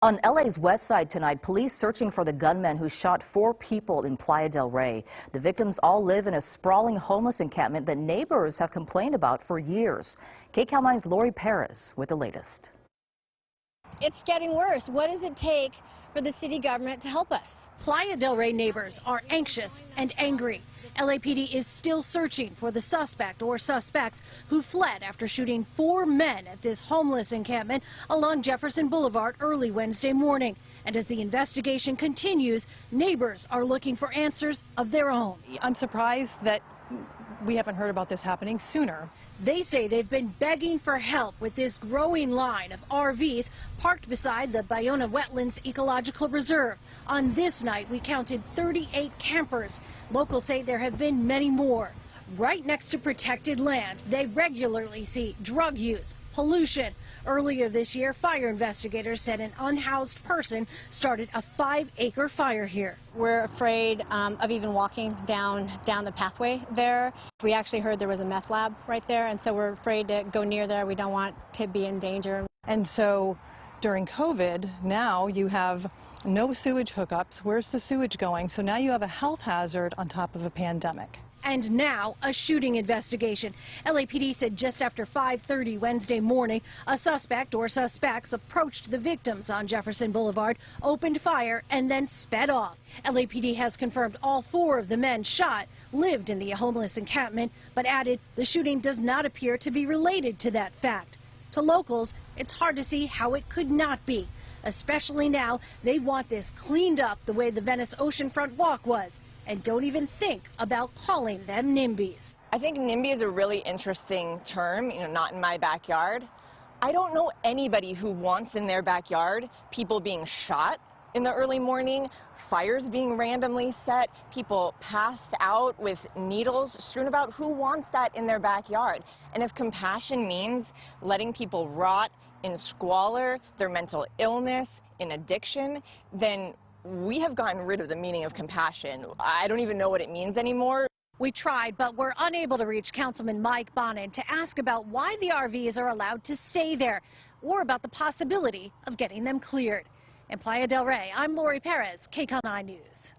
On LA's west side tonight, police searching for the gunman who shot 4 people in Playa Del Rey. The victims all live in a sprawling homeless encampment that neighbors have complained about for years. KCAL 9's Laurie Perez with the latest. It's getting worse. What does it take for the city government to help us? Playa Del Rey neighbors are anxious and angry. LAPD is still searching for the suspect or suspects who fled after shooting 4 men at this homeless encampment along Jefferson Boulevard early Wednesday morning. And as the investigation continues, neighbors are looking for answers of their own. I'm surprised that we haven't heard about this happening sooner. They say they've been begging for help with this growing line of RVs parked beside the Bayona Wetlands Ecological Reserve. On this night, we counted 38 campers. Locals say there have been many more. Right next to protected land, they regularly see drug use, pollution. Earlier this year, fire investigators said an unhoused person started a 5-acre fire here. We're afraid of even walking down the pathway there. We actually heard there was a meth lab right there, and so we're afraid to go near there. We don't want to be in danger. And so during COVID, now you have no sewage hookups. Where's the sewage going? So now you have a health hazard on top of a pandemic. And now a shooting investigation. LAPD said just after 5:30 Wednesday morning, a suspect or suspects approached the victims on Jefferson Boulevard, opened fire, and then sped off. LAPD has confirmed all 4 of the men shot lived in the homeless encampment, but added the shooting does not appear to be related to that fact. To locals, it's hard to see how it could not be, especially now they want this cleaned up the way the Venice Oceanfront Walk was. And don't even think about calling them NIMBYs. I think NIMBY is a really interesting term, not in my backyard. I don't know anybody who wants in their backyard people being shot in the early morning, fires being randomly set, people passed out with needles strewn about. Who wants that in their backyard? And if compassion means letting people rot in squalor, their mental illness, in addiction, then we have gotten rid of the meaning of compassion. I don't even know what it means anymore. We tried, but we're unable to reach Councilman Mike Bonin to ask about why the RVs are allowed to stay there or about the possibility of getting them cleared. In Playa Del Rey, I'm Laurie Perez, KCAL 9 News.